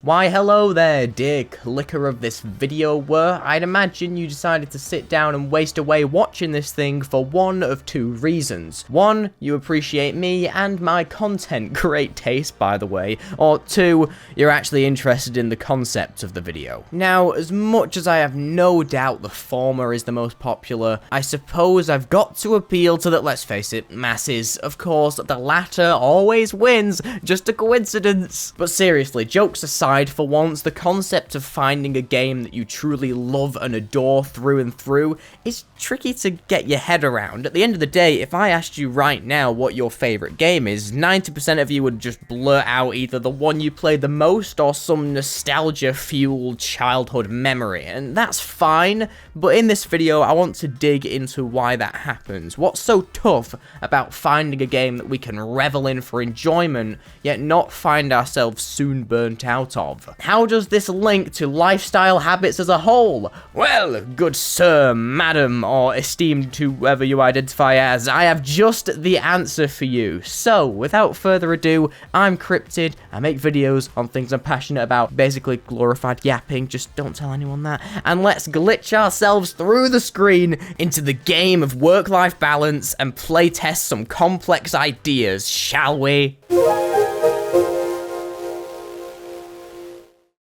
Why hello there, dear clicker of this video were. I'd imagine you decided to sit down and waste away watching this thing for one of two reasons. One, you appreciate me and my content, great taste by the way, or two, you're actually interested in the concept of the video. Now, as much as I have no doubt the former is the most popular, I suppose I've got to appeal to the, let's face it, masses. Of course, the latter always wins, just a coincidence. But seriously, jokes aside, for once, the concept of finding a game that you truly love and adore through and through is tricky to get your head around. At the end of the day, if I asked you right now what your favorite game is, 90% of you would just blurt out either the one you played the most or some nostalgia-fueled childhood memory, and that's fine, but in this video, I want to dig into why that happens. What's so tough about finding a game that we can revel in for enjoyment, yet not find ourselves soon burnt out of? How does this link to lifestyle habits as a whole? Well, good sir, madam, or esteemed whoever you identify as, I have just the answer for you. So, without further ado, I'm Cryptid, I make videos on things I'm passionate about, basically glorified yapping, just don't tell anyone that, and let's glitch ourselves through the screen into the game of work-life balance and playtest some complex ideas, shall we?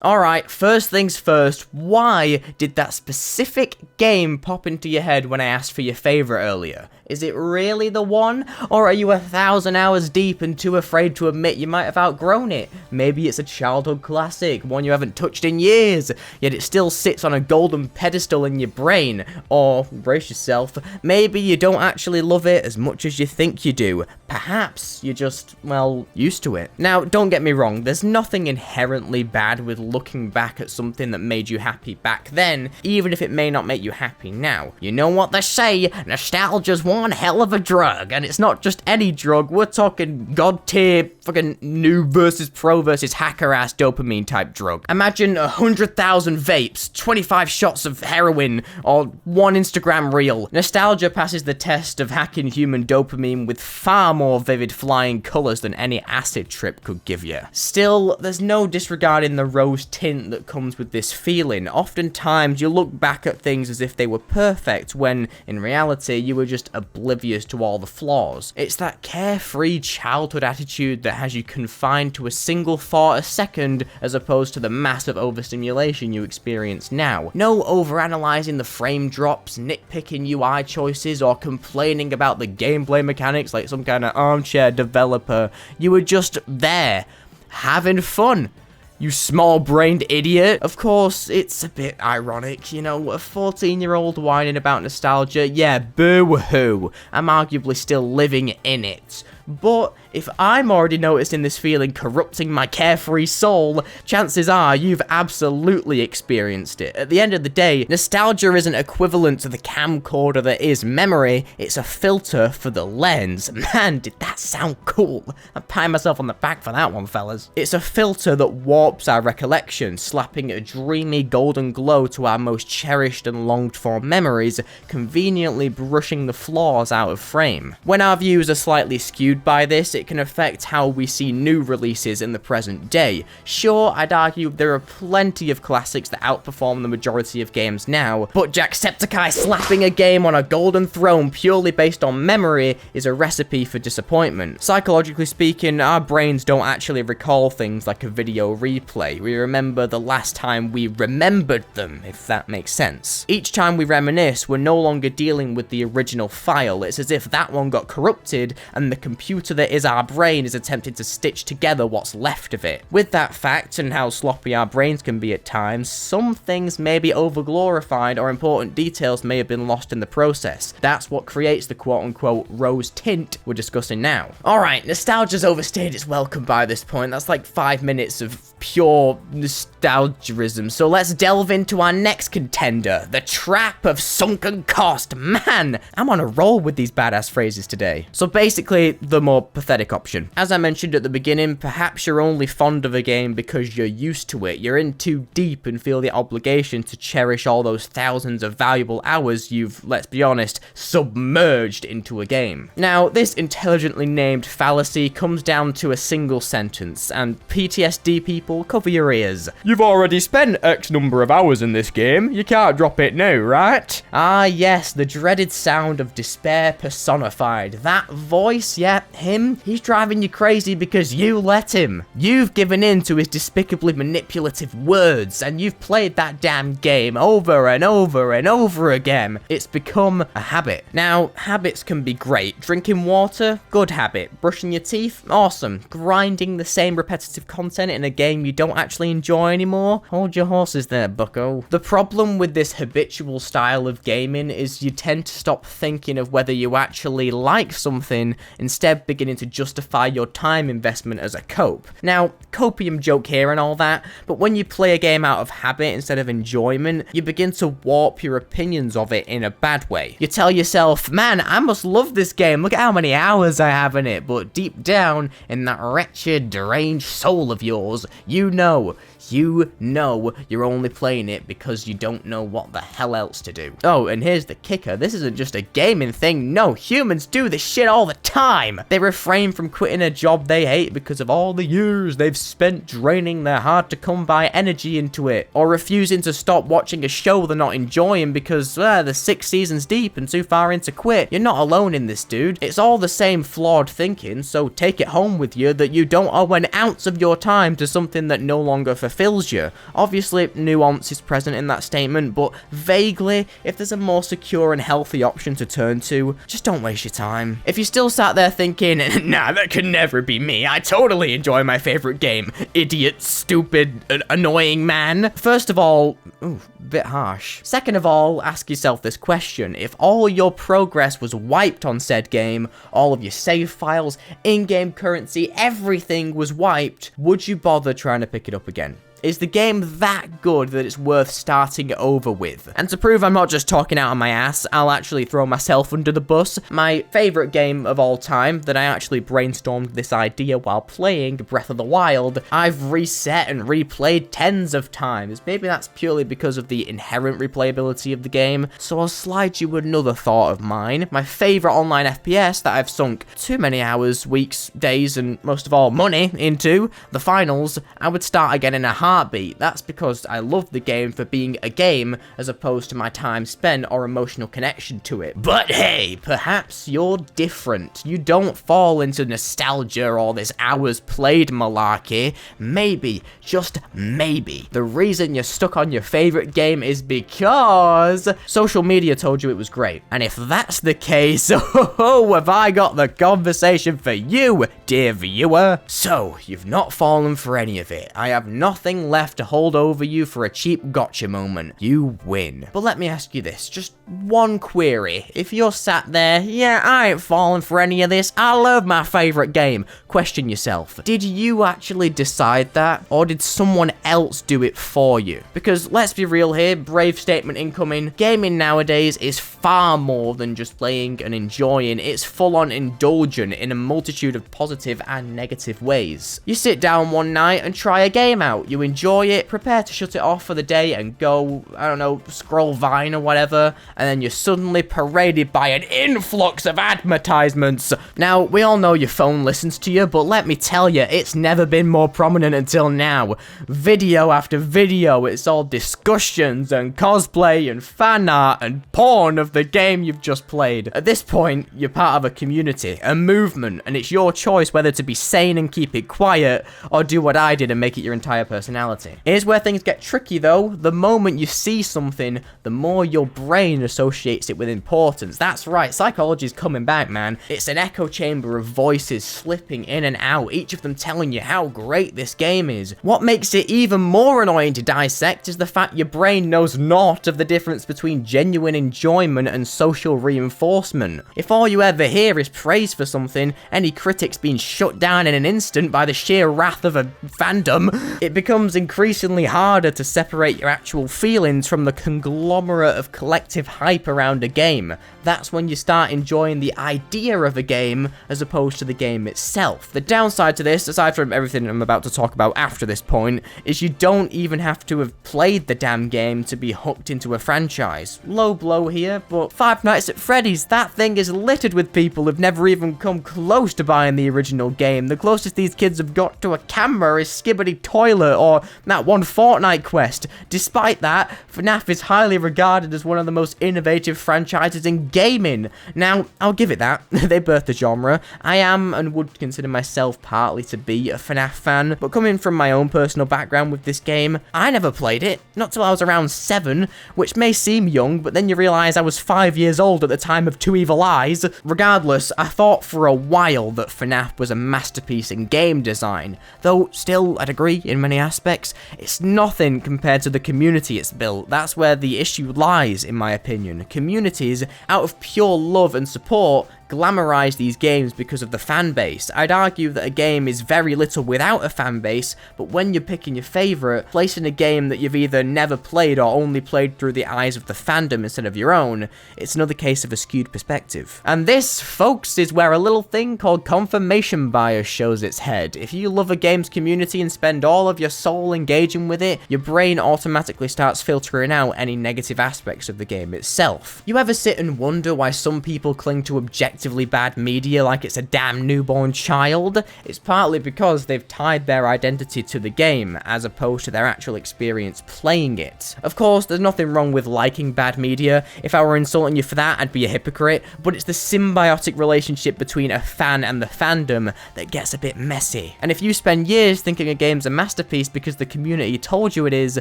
Alright, first things first, why did that specific game pop into your head when I asked for your favourite earlier? Is it really the one? Or are you 1,000 hours deep and too afraid to admit you might have outgrown it? Maybe it's a childhood classic, one you haven't touched in years, yet it still sits on a golden pedestal in your brain. Or, brace yourself, maybe you don't actually love it as much as you think you do. Perhaps you're just, well, used to it. Now, don't get me wrong, there's nothing inherently bad with looking back at something that made you happy back then, even if it may not make you happy now. You know what they say, nostalgia's one hell of a drug, and it's not just any drug, we're talking god tier, fucking noob versus pro versus hacker ass dopamine type drug. Imagine 100,000 vapes, 25 shots of heroin, or one Instagram reel. Nostalgia passes the test of hacking human dopamine with far more vivid flying colors than any acid trip could give you. Still, there's no disregarding the rose tint that comes with this feeling. Oftentimes, you look back at things as if they were perfect, when in reality, you were just oblivious to all the flaws. It's that carefree childhood attitude that has you confined to a single thought a second, as opposed to the massive overstimulation you experience now. No overanalyzing the frame drops, nitpicking UI choices, or complaining about the gameplay mechanics like some kind of armchair developer. You were just there, having fun. You small-brained idiot. Of course, it's a bit ironic, you know, a 14-year-old whining about nostalgia, yeah, boo-hoo. I'm arguably still living in it. But if I'm already noticing this feeling corrupting my carefree soul, chances are you've absolutely experienced it. At the end of the day, nostalgia isn't equivalent to the camcorder that is memory, it's a filter for the lens. Man, did that sound cool. I'm patting myself on the back for that one, fellas. It's a filter that warps our recollection, slapping a dreamy golden glow to our most cherished and longed for memories, conveniently brushing the flaws out of frame. When our views are slightly skewed by this, it can affect how we see new releases in the present day. Sure, I'd argue there are plenty of classics that outperform the majority of games now, but Jacksepticeye slapping a game on a golden throne purely based on memory is a recipe for disappointment. Psychologically speaking, our brains don't actually recall things like a video replay. We remember the last time we remembered them, if that makes sense. Each time we reminisce, we're no longer dealing with the original file. It's as if that one got corrupted and the computer that is our brain is attempting to stitch together what's left of it. With that fact and how sloppy our brains can be at times, some things may be overglorified or important details may have been lost in the process. That's what creates the quote-unquote rose tint we're discussing now. Alright, nostalgia's overstayed its welcome by this point. That's like 5 minutes of pure nostalgiaism. So let's delve into our next contender, the trap of sunken cost. Man, I'm on a roll with these badass phrases today. So basically, the more pathetic option. As I mentioned at the beginning, perhaps you're only fond of a game because you're used to it. You're in too deep and feel the obligation to cherish all those thousands of valuable hours you've, let's be honest, submerged into a game. Now, this intelligently named fallacy comes down to a single sentence, and PTSD people people, cover your ears. You've already spent X number of hours in this game. You can't drop it now, right? Ah, yes, the dreaded sound of despair personified. That voice, yeah, him, he's driving you crazy because you let him. You've given in to his despicably manipulative words, and you've played that damn game over and over and over again. It's become a habit. Now, habits can be great. Drinking water, good habit. Brushing your teeth, awesome. Grinding the same repetitive content in a game you don't actually enjoy anymore, hold your horses there, bucko. The problem with this habitual style of gaming is you tend to stop thinking of whether you actually like something, instead beginning to justify your time investment as a cope. Now, copium joke here and all that, but when you play a game out of habit instead of enjoyment, you begin to warp your opinions of it in a bad way. You tell yourself, man, I must love this game, look at how many hours I have in it, but deep down, in that wretched, deranged soul of yours, you know you're only playing it because you don't know what the hell else to do. Oh, and here's the kicker, this isn't just a gaming thing, no, humans do this shit all the time. They refrain from quitting a job they hate because of all the years they've spent draining their hard-to-come-by energy into it, or refusing to stop watching a show they're not enjoying because they're 6 seasons deep and too far in to quit. You're not alone in this, dude. It's all the same flawed thinking, so take it home with you that you don't owe an ounce of your time to something that no longer fulfills you. Obviously, nuance is present in that statement, but vaguely, if there's a more secure and healthy option to turn to, just don't waste your time. If you still sat there thinking, nah, that could never be me, I totally enjoy my favorite game, idiot, stupid, annoying man. First of all, ooh, bit harsh. Second of all, ask yourself this question. If all your progress was wiped on said game, all of your save files, in-game currency, everything was wiped, would you bother trying to pick it up again? Is the game that good that it's worth starting over with? And to prove I'm not just talking out of my ass, I'll actually throw myself under the bus. My favorite game of all time that I actually brainstormed this idea while playing, Breath of the Wild, I've reset and replayed tens of times. Maybe that's purely because of the inherent replayability of the game, so I'll slide you another thought of mine. My favorite online FPS that I've sunk too many hours, weeks, days, and most of all money into, the finals, I would start again in a heartbeat. That's because I love the game for being a game as opposed to my time spent or emotional connection to it. But hey, perhaps you're different. You don't fall into nostalgia or this hours played malarkey. Maybe, just maybe, the reason you're stuck on your favorite game is because social media told you it was great. And if that's the case, oh, have I got the conversation for you, dear viewer. So, you've not fallen for any of it. I have nothing left to hold over you for a cheap gotcha moment. You win. But let me ask you this, just one query. If you're sat there, yeah, I ain't falling for any of this, I love my favorite game, question yourself, did you actually decide that, or did someone else do it for you? Because let's be real here, brave statement incoming, gaming nowadays is far more than just playing and enjoying, it's full-on indulgent in a multitude of positive and negative ways. You sit down one night and try a game out, you enjoy it, prepare to shut it off for the day and go, I don't know, scroll Vine or whatever, and then you're suddenly paraded by an influx of advertisements. Now, we all know your phone listens to you, but let me tell you, it's never been more prominent until now. Video after video, it's all discussions and cosplay and fan art and porn of the game you've just played. At this point, you're part of a community, a movement, and it's your choice whether to be sane and keep it quiet, or do what I did and make it your entire personality. Here's where things get tricky though. The moment you see something, the more your brain associates it with importance. That's right, psychology's coming back, man. It's an echo chamber of voices slipping in and out, each of them telling you how great this game is. What makes it even more annoying to dissect is the fact your brain knows naught of the difference between genuine enjoyment and social reinforcement. If all you ever hear is praise for something, any critic's being shut down in an instant by the sheer wrath of a fandom, it becomes becomes increasingly harder to separate your actual feelings from the conglomerate of collective hype around a game. That's when you start enjoying the idea of a game as opposed to the game itself. The downside to this, aside from everything I'm about to talk about after this point, is you don't even have to have played the damn game to be hooked into a franchise. Low blow here, but Five Nights at Freddy's, that thing is littered with people who've never even come close to buying the original game. The closest these kids have got to a camera is Skibbity Toilet or that one Fortnite quest. Despite that, FNAF is highly regarded as one of the most innovative franchises in gaming. Now, I'll give it that. They birthed the genre. I am and would consider myself partly to be a FNAF fan, but coming from my own personal background with this game, I never played it, not till I was around 7, which may seem young, but then you realise I was 5 years old at the time of Two Evil Eyes. Regardless, I thought for a while that FNAF was a masterpiece in game design, though still, I'd agree in many aspects, it's nothing compared to the community it's built. That's where the issue lies, in my opinion. Communities, out of pure love and support, glamorize these games because of the fan base. I'd argue that a game is very little without a fan base, but when you're picking your favourite, placing a game that you've either never played or only played through the eyes of the fandom instead of your own, it's another case of a skewed perspective. And this, folks, is where a little thing called confirmation bias shows its head. If you love a game's community and spend all of your soul engaging with it, your brain automatically starts filtering out any negative aspects of the game itself. You ever sit and wonder why some people cling to objectively bad media like it's a damn newborn child? It's partly because they've tied their identity to the game as opposed to their actual experience playing it. Of course, there's nothing wrong with liking bad media. If I were insulting you for that, I'd be a hypocrite, but it's the symbiotic relationship between a fan and the fandom that gets a bit messy. And if you spend years thinking a game's a masterpiece because the community told you it is,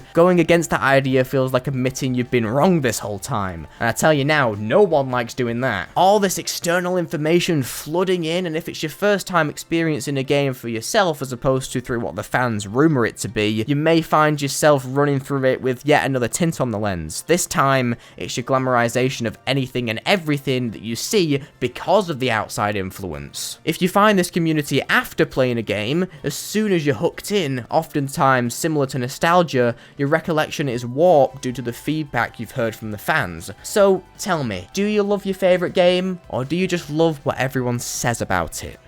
going against that idea feels like admitting you've been wrong this whole time. And I tell you now, no one likes doing that. All this external information flooding in, and if it's your first time experiencing a game for yourself as opposed to through what the fans rumor it to be, you may find yourself running through it with yet another tint on the lens. This time, it's your glamorization of anything and everything that you see because of the outside influence. If you find this community after playing a game, as soon as you're hooked in, oftentimes similar to nostalgia, your recollection is warped due to the feedback you've heard from the fans. So, tell me, do you love your favorite game, or do you just love what everyone says about it?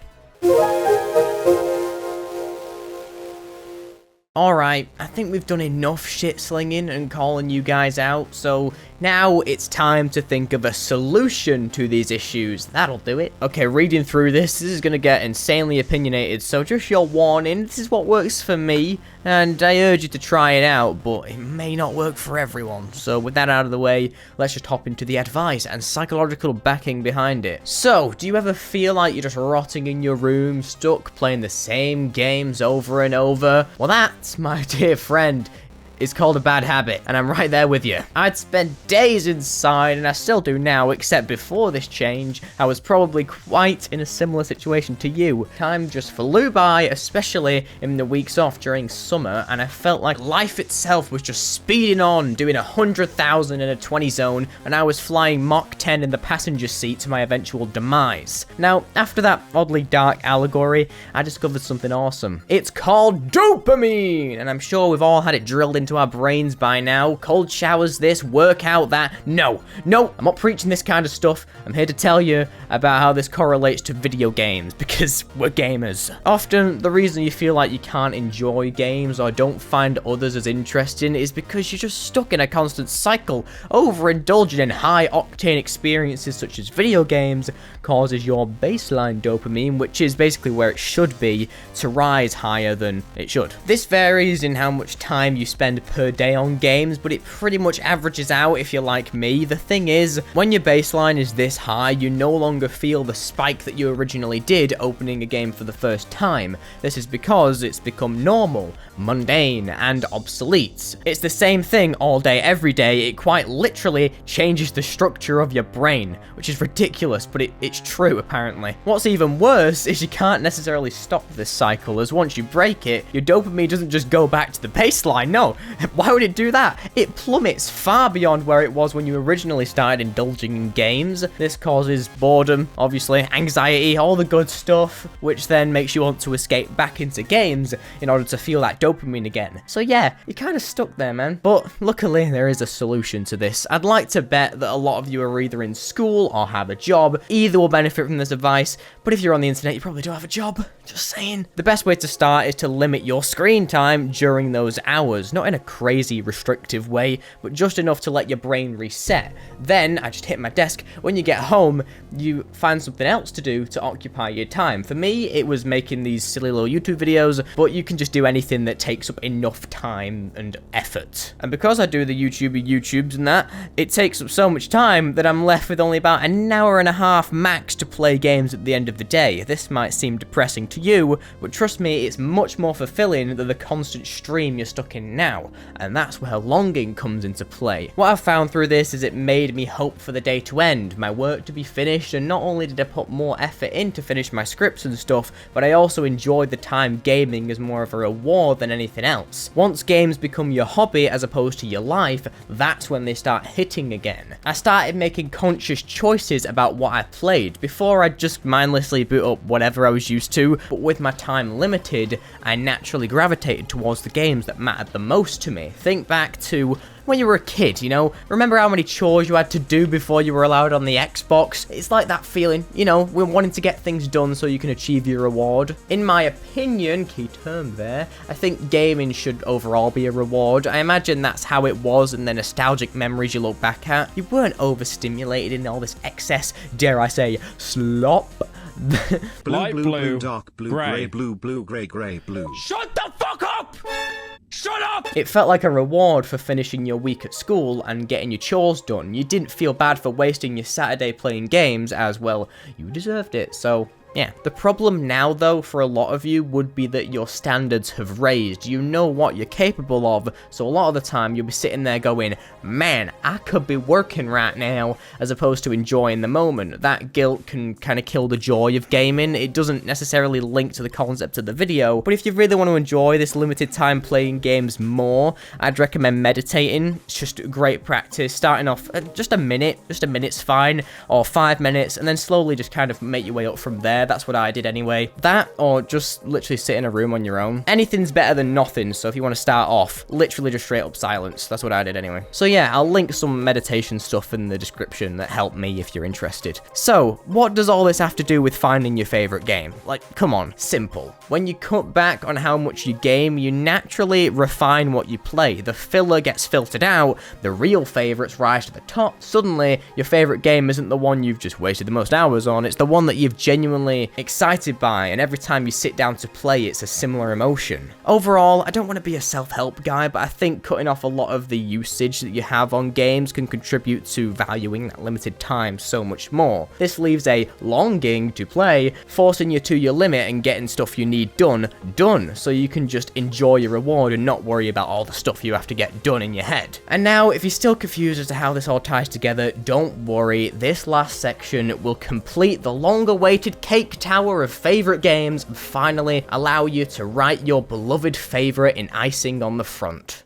Alright, I think we've done enough shit slinging and calling you guys out, so now it's time to think of a solution to these issues. That'll do it. Okay, reading through this is going to get insanely opinionated, so just your warning, this is what works for me, and I urge you to try it out, but it may not work for everyone. So with that out of the way, let's just hop into the advice and psychological backing behind it. So, do you ever feel like you're just rotting in your room, stuck playing the same games over and over? Well, that, my dear friend, is called a bad habit, and I'm right there with you. I'd spend days inside, and I still do now, except before this change, I was probably quite in a similar situation to you. Time just flew by, especially in the weeks off during summer, and I felt like life itself was just speeding on, doing 100,000 in a 20 zone, and I was flying Mach 10 in the passenger seat to my eventual demise. Now, after that oddly dark allegory, I discovered something awesome. It's called dopamine, and I'm sure we've all had it drilled into our brains by now. Cold showers this, workout that. No, I'm not preaching this kind of stuff. I'm here to tell you about how this correlates to video games, because we're gamers. Often, the reason you feel like you can't enjoy games or don't find others as interesting is because you're just stuck in a constant cycle. Overindulging in high-octane experiences such as video games causes your baseline dopamine, which is basically where it should be, to rise higher than it should. This varies in how much time you spend per day on games, but it pretty much averages out if you're like me. The thing is, when your baseline is this high, you no longer feel the spike that you originally did opening a game for the first time. This is because it's become normal, mundane, and obsolete. It's the same thing all day, every day. It quite literally changes the structure of your brain, which is ridiculous, but it's true, apparently. What's even worse is you can't necessarily stop this cycle, as once you break it, your dopamine doesn't just go back to the baseline. No, Why would it do that? It plummets far beyond where it was when you originally started indulging in games. This causes boredom, obviously, anxiety, all the good stuff, which then makes you want to escape back into games in order to feel that dopamine again. So yeah, you're kind of stuck there, man. But luckily, there is a solution to this. I'd like to bet that a lot of you are either in school or have a job. Either will benefit from this advice, but if you're on the internet, you probably do have a job. Just saying. The best way to start is to limit your screen time during those hours. Not in a crazy restrictive way, but just enough to let your brain reset. Then, I just hit my desk. When you get home, you find something else to do to occupy your time. For me, it was making these silly little YouTube videos, but you can just do anything that takes up enough time and effort. And because I do the YouTubes and that, it takes up so much time that I'm left with only about an hour and a half max to play games at the end of the day. This might seem depressing to you, but trust me, it's much more fulfilling than the constant stream you're stuck in now, and that's where longing comes into play. What I've found through this is it made me hope for the day to end, my work to be finished, and not only did I put more effort in to finish my scripts and stuff, but I also enjoyed the time gaming as more of a reward than anything else. Once games become your hobby as opposed to your life, that's when they start hitting again. I started making conscious choices about what I played. Before, I'd just mindlessly boot up whatever I was used to, but with my time limited, I naturally gravitated towards the games that mattered the most to me. Think back to when you were a kid, you know? Remember how many chores you had to do before you were allowed on the Xbox? It's like that feeling, you know, we're wanting to get things done so you can achieve your reward. In my opinion, key term there, I think gaming should overall be a reward. I imagine that's how it was in the nostalgic memories you look back at. You weren't overstimulated in all this excess, dare I say, slop. Blue, blue, dark blue, grey, blue, grey, blue. Shut the fuck up! Shut up! It felt like a reward for finishing your week at school and getting your chores done. You didn't feel bad for wasting your Saturday playing games, as well, you deserved it, so yeah. The problem now, though, for a lot of you would be that your standards have raised. You know what you're capable of, so a lot of the time you'll be sitting there going, man, I could be working right now, as opposed to enjoying the moment. That guilt can kind of kill the joy of gaming. It doesn't necessarily link to the concept of the video, but if you really want to enjoy this limited time playing games more, I'd recommend meditating. It's just great practice. Starting off just a minute's fine, or 5 minutes, and then slowly just kind of make your way up from there. That's what I did anyway. That, or just literally sit in a room on your own. Anything's better than nothing, so if you want to start off, literally just straight up silence. That's what I did anyway. So yeah, I'll link some meditation stuff in the description that helped me if you're interested. So, what does all this have to do with finding your favorite game? Like, come on, simple. When you cut back on how much you game, you naturally refine what you play. The filler gets filtered out, the real favorites rise to the top. Suddenly, your favorite game isn't the one you've just wasted the most hours on, it's the one that you've genuinely excited by, and every time you sit down to play, it's a similar emotion. Overall, I don't want to be a self-help guy, but I think cutting off a lot of the usage that you have on games can contribute to valuing that limited time so much more. This leaves a longing to play, forcing you to your limit and getting stuff you need done, so you can just enjoy your reward and not worry about all the stuff you have to get done in your head. And now, if you're still confused as to how this all ties together, don't worry, this last section will complete the long-awaited cake tower of favorite games and finally allow you to write your beloved favorite in icing on the front.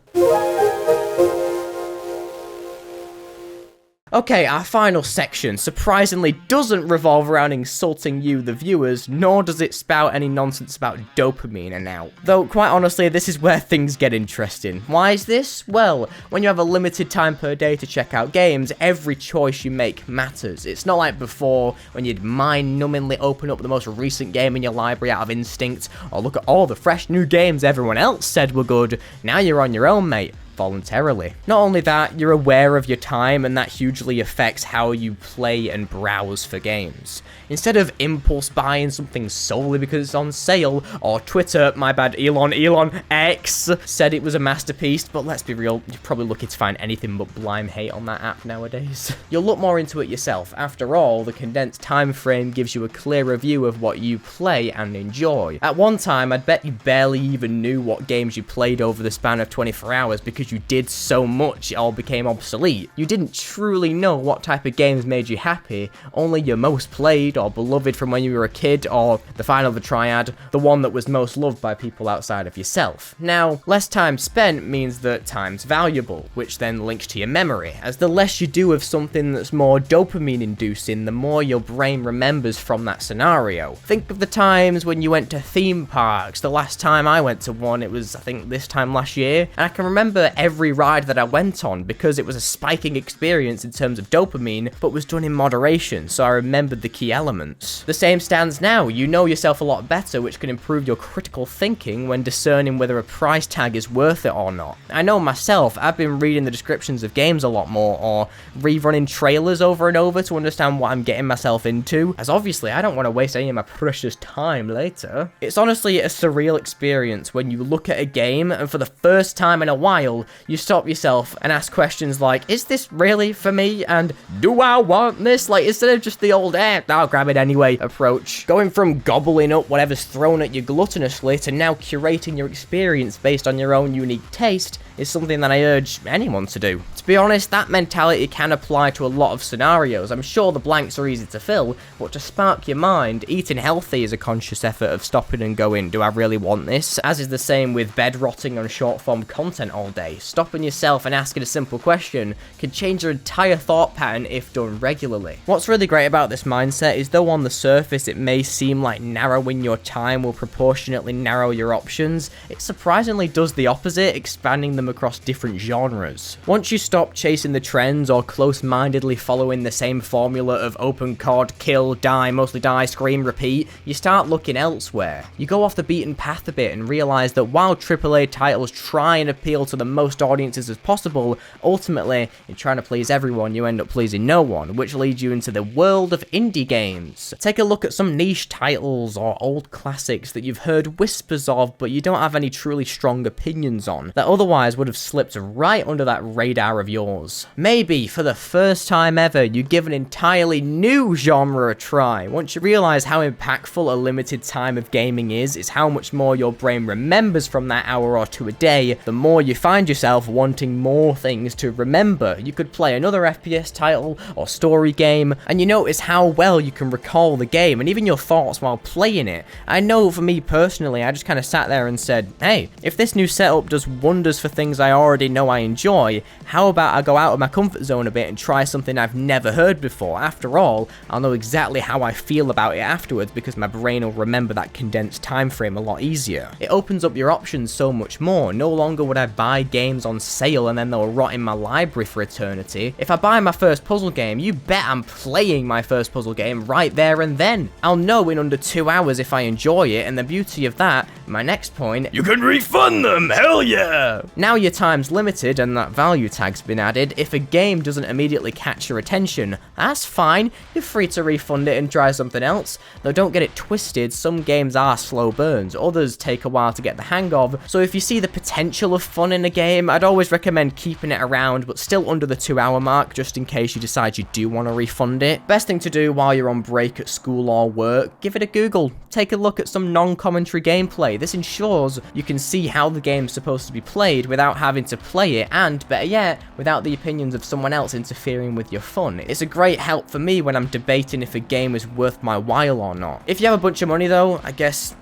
Okay, our final section surprisingly doesn't revolve around insulting you, the viewers, nor does it spout any nonsense about dopamine and out. Though, quite honestly, this is where things get interesting. Why is this? Well, when you have a limited time per day to check out games, every choice you make matters. It's not like before, when you'd mind-numbingly open up the most recent game in your library out of instinct, or look at all the fresh new games everyone else said were good. Now you're on your own, mate. Voluntarily. Not only that, you're aware of your time, and that hugely affects how you play and browse for games. Instead of impulse buying something solely because it's on sale, or Twitter, my bad, Elon X said it was a masterpiece, but let's be real, you're probably lucky to find anything but blind hate on that app nowadays. You'll look more into it yourself. After all, the condensed time frame gives you a clearer view of what you play and enjoy. At one time, I'd bet you barely even knew what games you played over the span of 24 hours because because you did so much it all became obsolete. You didn't truly know what type of games made you happy, only your most played or beloved from when you were a kid, or the final of the triad, the one that was most loved by people outside of yourself. Now, less time spent means that time's valuable, which then links to your memory, as the less you do of something that's more dopamine inducing, the more your brain remembers from that scenario. Think of the times when you went to theme parks. The last time I went to one, it was I think this time last year, and I can remember every ride that I went on because it was a spiking experience in terms of dopamine, but was done in moderation, so I remembered the key elements. The same stands now. You know yourself a lot better, which can improve your critical thinking when discerning whether a price tag is worth it or not. I know myself, I've been reading the descriptions of games a lot more, or rerunning trailers over and over to understand what I'm getting myself into, as obviously I don't want to waste any of my precious time later. It's honestly a surreal experience when you look at a game and for the first time in a while, you stop yourself and ask questions like, is this really for me? And do I want this? Like, instead of just the old, I'll grab it anyway approach. Going from gobbling up whatever's thrown at you gluttonously to now curating your experience based on your own unique taste is something that I urge anyone to do. To be honest, that mentality can apply to a lot of scenarios. I'm sure the blanks are easy to fill, but to spark your mind, eating healthy is a conscious effort of stopping and going, do I really want this? As is the same with bed rotting on short form content all day. Stopping yourself and asking a simple question can change your entire thought pattern if done regularly. What's really great about this mindset is though on the surface it may seem like narrowing your time will proportionately narrow your options, it surprisingly does the opposite, expanding them across different genres. Once you stop chasing the trends or close-mindedly following the same formula of open COD, kill, die, mostly die, scream, repeat, you start looking elsewhere. You go off the beaten path a bit and realize that while AAA titles try and appeal to the most audiences as possible, ultimately, in trying to please everyone, you end up pleasing no one, which leads you into the world of indie games. Take a look at some niche titles or old classics that you've heard whispers of, but you don't have any truly strong opinions on, that otherwise would have slipped right under that radar of yours. Maybe, for the first time ever, you give an entirely new genre a try. Once you realize how impactful a limited time of gaming is how much more your brain remembers from that hour or two a day, the more you find yourself wanting more things to remember. You could play another FPS title or story game, and you notice how well you can recall the game, and even your thoughts while playing it. I know for me personally, I just kind of sat there and said, hey, if this new setup does wonders for things I already know I enjoy, how about I go out of my comfort zone a bit and try something I've never heard before? After all, I'll know exactly how I feel about it afterwards because my brain will remember that condensed time frame a lot easier. It opens up your options so much more. No longer would I buy games on sale and then they'll rot in my library for eternity. If I buy my first puzzle game, you bet I'm playing my first puzzle game right there and then. I'll know in under 2 hours if I enjoy it, and the beauty of that, my next point, you can refund them, hell yeah! Now your time's limited and that value tag's been added. If a game doesn't immediately catch your attention, that's fine, you're free to refund it and try something else. Though don't get it twisted, some games are slow burns, others take a while to get the hang of, so if you see the potential of fun in a game, I'd always recommend keeping it around but still under the 2 hour mark just in case you decide you do want to refund it. Best thing to do while you're on break at school or work, give it a Google. Take a look at some non-commentary gameplay. This ensures you can see how the game's supposed to be played without having to play it, and better yet, without the opinions of someone else interfering with your fun. It's a great help for me when I'm debating if a game is worth my while or not. If you have a bunch of money though, I guess,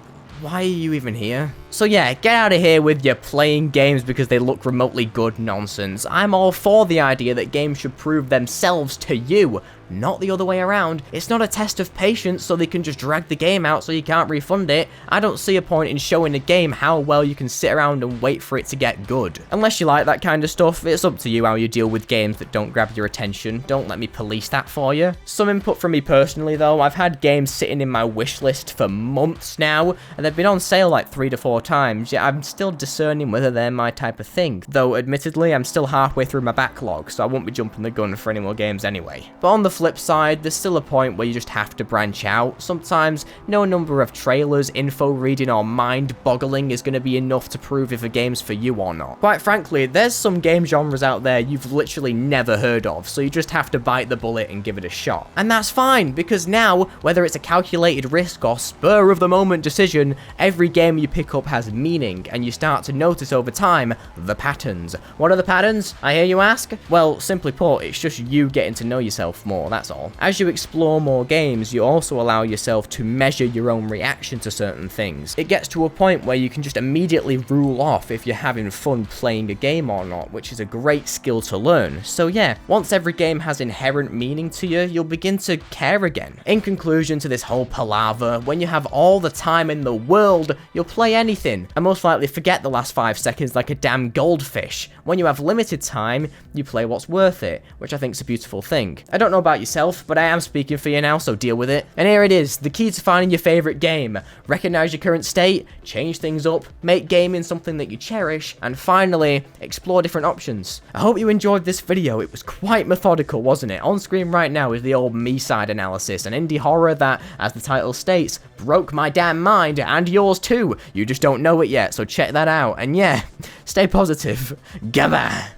why are you even here? So yeah, get out of here with your playing games because they look remotely good nonsense. I'm all for the idea that games should prove themselves to you, not the other way around. It's not a test of patience so they can just drag the game out so you can't refund it. I don't see a point in showing a game how well you can sit around and wait for it to get good. Unless you like that kind of stuff, it's up to you how you deal with games that don't grab your attention. Don't let me police that for you. Some input from me personally though, I've had games sitting in my wish list for months now, and they've been on sale like 3 to 4 times, yet I'm still discerning whether they're my type of thing. Though admittedly, I'm still halfway through my backlog, so I won't be jumping the gun for any more games anyway. But on the flip side, there's still a point where you just have to branch out. Sometimes no number of trailers, info reading, or mind-boggling is going to be enough to prove if a game's for you or not. Quite frankly, there's some game genres out there you've literally never heard of, so you just have to bite the bullet and give it a shot. And that's fine, because now, whether it's a calculated risk or spur-of-the-moment decision, every game you pick up has meaning, and you start to notice over time the patterns. What are the patterns, I hear you ask? Well, simply put, it's just you getting to know yourself more, that's all. As you explore more games, you also allow yourself to measure your own reaction to certain things. It gets to a point where you can just immediately rule off if you're having fun playing a game or not, which is a great skill to learn. So yeah, once every game has inherent meaning to you, you'll begin to care again. In conclusion to this whole palaver, when you have all the time in the world, you'll play anything, and most likely forget the last 5 seconds like a damn goldfish. When you have limited time, you play what's worth it, which I think is a beautiful thing. I don't know about yourself, but I am speaking for you now, so deal with it. And here it is, the key to finding your favorite game. Recognize your current state, change things up, make gaming something that you cherish, and finally, explore different options. I hope you enjoyed this video. It was quite methodical, wasn't it? On screen right now is the old me-side analysis, an indie horror that, as the title states, broke my damn mind, and yours too. You just don't know it yet, so check that out. And yeah, stay positive. Goodbye.